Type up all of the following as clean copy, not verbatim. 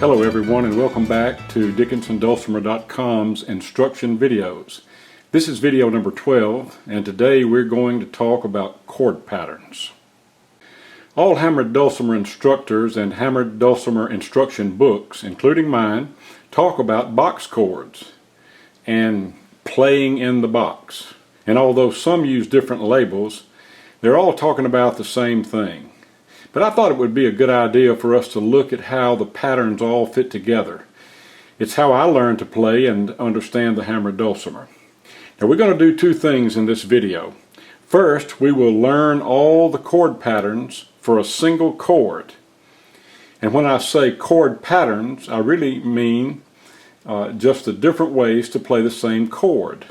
Hello everyone, and welcome back to DickinsonDulcimer.com's instruction videos. This is video number 12, and today we're going to talk about chord patterns. All hammered dulcimer instructors and hammered dulcimer instruction books, including mine, talk about box chords and playing in the box. And although some use different labels, they're all talking about the same thing. But I thought it would be a good idea for us to look at how the patterns all fit together. It's how I learned to play and understand the hammered dulcimer. Now we're going to do two things in this video. First, we will learn all the chord patterns for a single chord. And when I say chord patterns, I really mean just the different ways to play the same chord.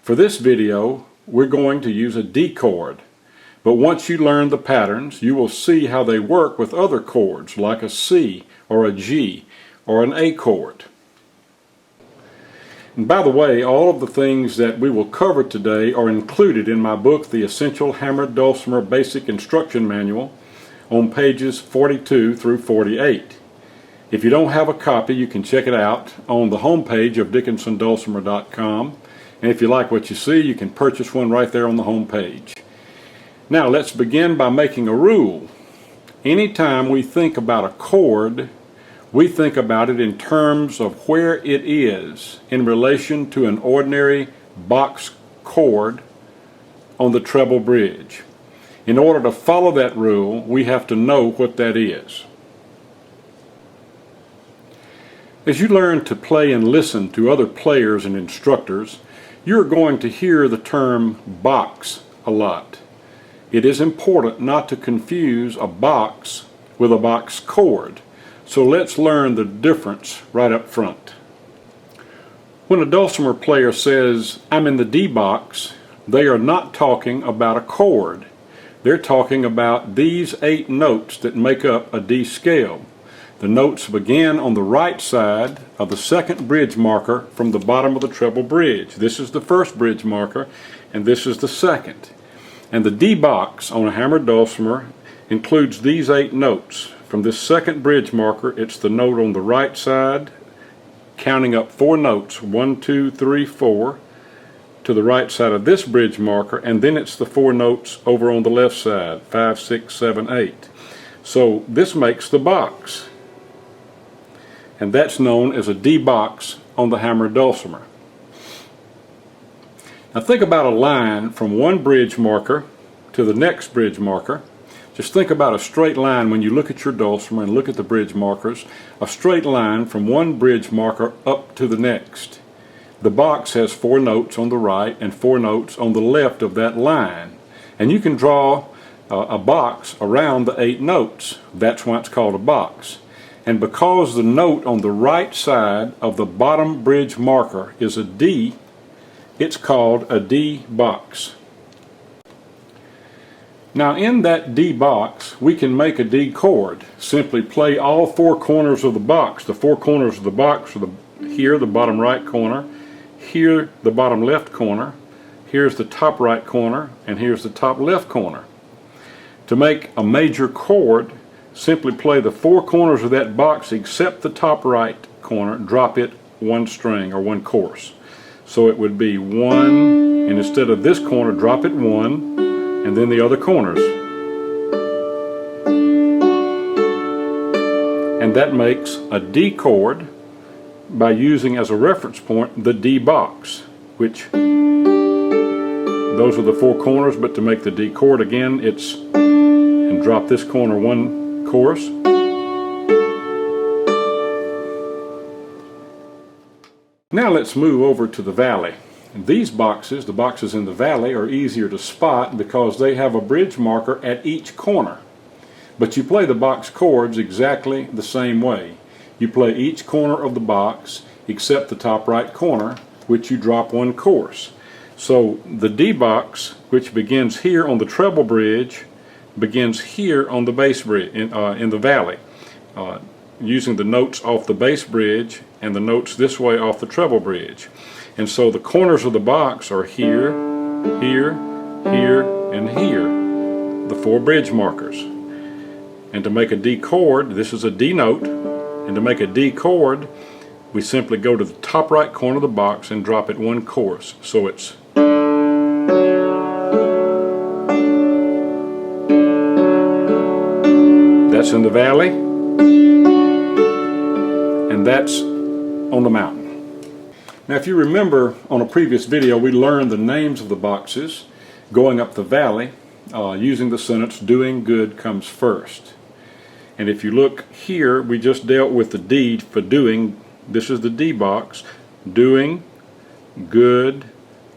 For this video, we're going to use a D chord. But once you learn the patterns, you will see how they work with other chords like a C or a G or an A chord. And by the way, all of the things that we will cover today are included in my book, The Essential Hammered Dulcimer Basic Instruction Manual, on pages 42 through 48. If you don't have a copy, you can check it out on the home page of DickinsonDulcimer.com. And if you like what you see, you can purchase one right there on the home page. Now let's begin by making a rule. Anytime we think about a chord, we think about it in terms of where it is in relation to an ordinary box chord on the treble bridge. In order to follow that rule, we have to know what that is. As you learn to play and listen to other players and instructors, you're going to hear the term box a lot. It is important not to confuse a box with a box chord, so let's learn the difference right up front. When a dulcimer player says, "I'm in the D box," they are not talking about a chord. They're talking about these 8 notes that make up a D scale. The notes begin on the right side of the second bridge marker from the bottom of the treble bridge. This is the first bridge marker, and this is the second. And the D box on a hammered dulcimer includes these 8 notes. From this second bridge marker, it's the note on the right side, counting up 4 notes, 1, 2, 3, 4, to the right side of this bridge marker, and then it's the 4 notes over on the left side, 5, 6, 7, 8. So this makes the box. And that's known as a D box on the hammered dulcimer. Now think about a line from one bridge marker to the next bridge marker. Just think about a straight line when you look at your dulcimer and look at the bridge markers. A straight line from one bridge marker up to the next. The box has 4 notes on the right and 4 notes on the left of that line. And you can draw a box around the 8 notes. That's why it's called a box. And because the note on the right side of the bottom bridge marker is a D, it's called a D box. Now in that D box, we can make a D chord. Simply play all 4 corners of the box. The 4 corners of the box are here, the bottom right corner, here, the bottom left corner, here's the top right corner, and here's the top left corner. To make a major chord, simply play the 4 corners of that box except the top right corner, drop it 1 string or 1 course. So it would be 1, and instead of this corner, drop it 1, and then the other corners. And that makes a D chord by using as a reference point the D box, which those are the 4 corners, but to make the D chord again, it's, and drop this corner 1 course. Now let's move over to the valley. These boxes, the boxes in the valley, are easier to spot because they have a bridge marker at each corner. But you play the box chords exactly the same way. You play each corner of the box except the top right corner, which you drop 1 course. So the D box, which begins here on the treble bridge, begins here on the bass bridge in the valley. Using the notes off the bass bridge and the notes this way off the treble bridge. And so the corners of the box are here, here, here, and here, the 4 bridge markers. And to make a D chord, this is a D note, And to make a D chord, we simply go to the top right corner of the box and drop it one chorus. So it's that's in the valley, and that's on the mountain. Now if you remember on a previous video, we learned the names of the boxes going up the valley using the sentence, doing good comes first. And if you look here, we just dealt with the D for doing. This is the D box. Doing good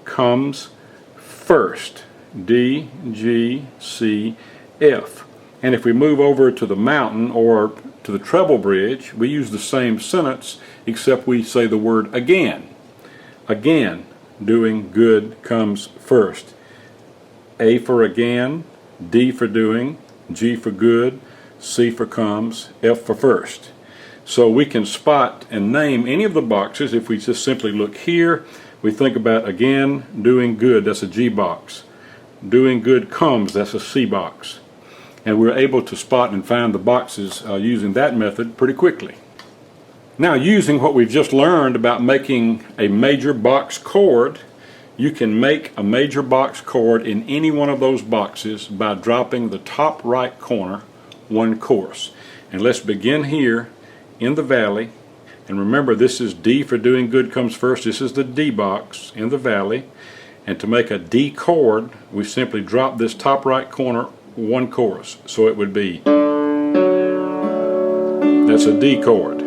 comes first. D, G, C, F. And if we move over to the mountain or to the treble bridge, we use the same sentence except we say the word again. Again, doing good comes first. A for again, D for doing, G for good, C for comes, F for first. So we can spot and name any of the boxes. If we just simply look here, we think about again, doing good, that's a G box. Doing good comes, that's a C box. And we're able to spot and find the boxes using that method pretty quickly. Now, using what we've just learned about making a major box chord, you can make a major box chord in any one of those boxes by dropping the top right corner one chorus. And let's begin here in the valley. And remember, this is D for doing good comes first. This is the D box in the valley. And to make a D chord, we simply drop this top right corner one chorus. So it would be, that's a D chord.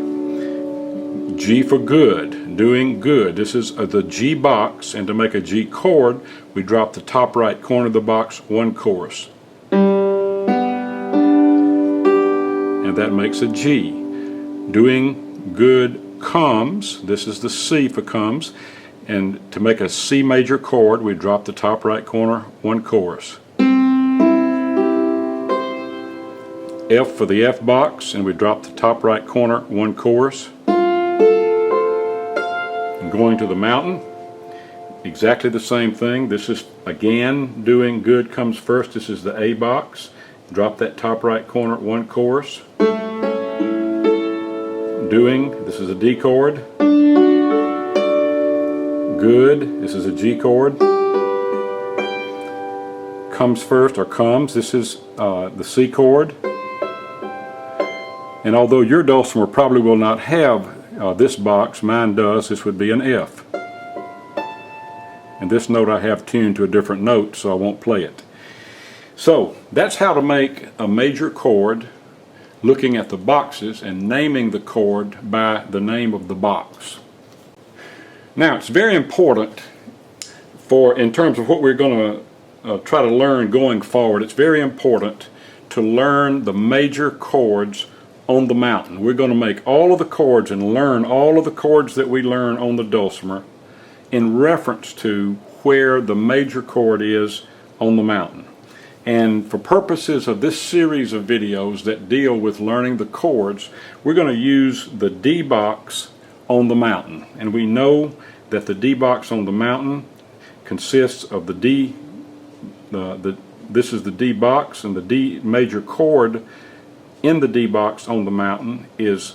G for good, doing good. This is the G box, and to make a G chord, we drop the top right corner of the box one chorus. And that makes a G. Doing good comes, this is the C for comes, and to make a C major chord, we drop the top right corner one chorus. F for the F box, and we drop the top right corner one chorus. Going to the mountain, exactly the same thing. This is again doing good comes first. This is the A box. Drop that top right corner one chorus. Doing, this is a D chord. Good, this is a G chord. Comes first or comes, this is the C chord. And although your dulcimer probably will not have this box, mine does, this would be an F. And this note I have tuned to a different note, so I won't play it. So that's how to make a major chord, looking at the boxes and naming the chord by the name of the box. Now it's very important in terms of what we're going to try to learn going forward, it's very important to learn the major chords on the mountain. We're going to make all of the chords and learn all of the chords that we learn on the dulcimer in reference to where the major chord is on the mountain. And for purposes of this series of videos that deal with learning the chords, we're going to use the D box on the mountain. And we know that the D box on the mountain consists of the D, this is the D box, and the D major chord in the D box on the mountain is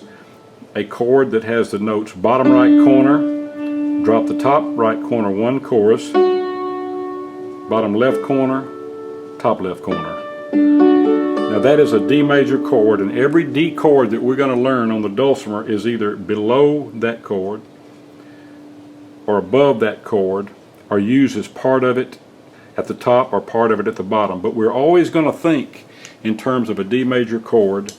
a chord that has the notes bottom right corner, drop the top right corner one chorus, bottom left corner, top left corner. Now that is a D major chord, and every D chord that we're going to learn on the dulcimer is either below that chord or above that chord, or used as part of it at the top or part of it at the bottom. But we're always going to think in terms of a D major chord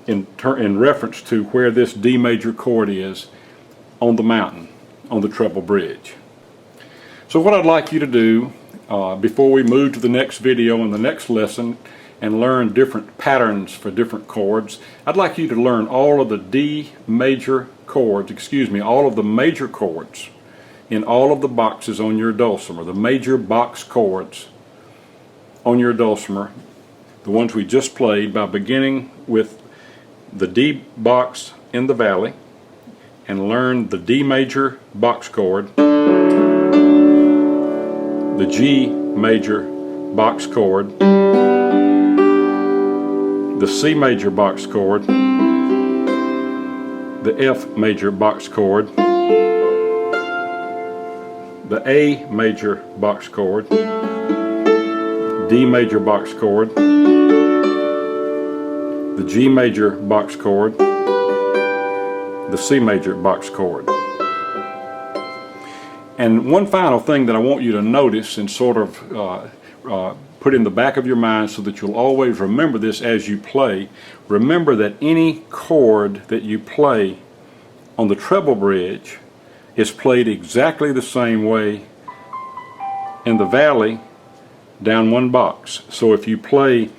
in reference to where this D major chord is on the mountain, on the treble bridge. So what I'd like you to do before we move to the next video and the next lesson and learn different patterns for different chords, I'd like you to learn all of the D major chords, all of the major chords in all of the boxes on your dulcimer, the major box chords on your dulcimer, the ones we just played, by beginning with the D box in the valley and learn the D major box chord, the G major box chord, the C major box chord, the F major box chord, the A major box chord, D major box chord, the G major box chord, the C major box chord. And one final thing that I want you to notice and sort of put in the back of your mind so that you'll always remember this as you play. Remember that any chord that you play on the treble bridge is played exactly the same way in the valley down one box. So if you play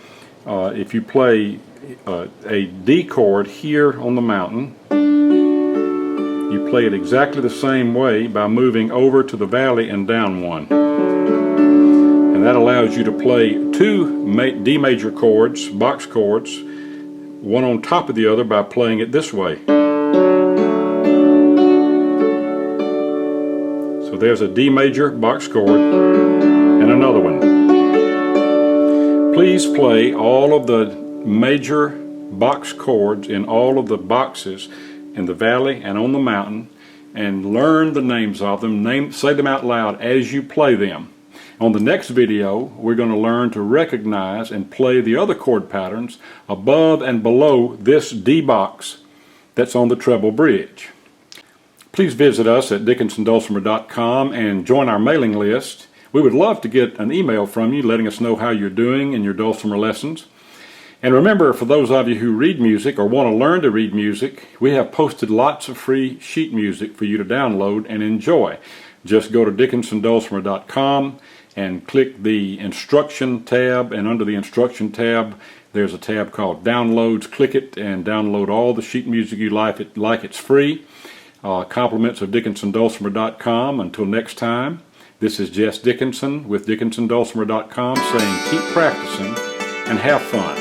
a D chord here on the mountain, you play it exactly the same way by moving over to the valley and down one. And that allows you to play two D major chords, box chords, one on top of the other by playing it this way. So there's a D major box chord and another one. Please play all of the major box chords in all of the boxes in the valley and on the mountain, and learn the names of them. Say them out loud as you play them. On the next video, we're going to learn to recognize and play the other chord patterns above and below this D box that's on the treble bridge. Please visit us at DickinsonDulcimer.com and join our mailing list. We would love to get an email from you letting us know how you're doing in your dulcimer lessons. And remember, for those of you who read music or want to learn to read music, we have posted lots of free sheet music for you to download and enjoy. Just go to DickinsonDulcimer.com and click the instruction tab, and under the instruction tab there's a tab called Downloads. Click it and download all the sheet music you like. It's free. Compliments of DickinsonDulcimer.com. Until next time, this is Jess Dickinson with DickinsonDulcimer.com saying keep practicing and have fun.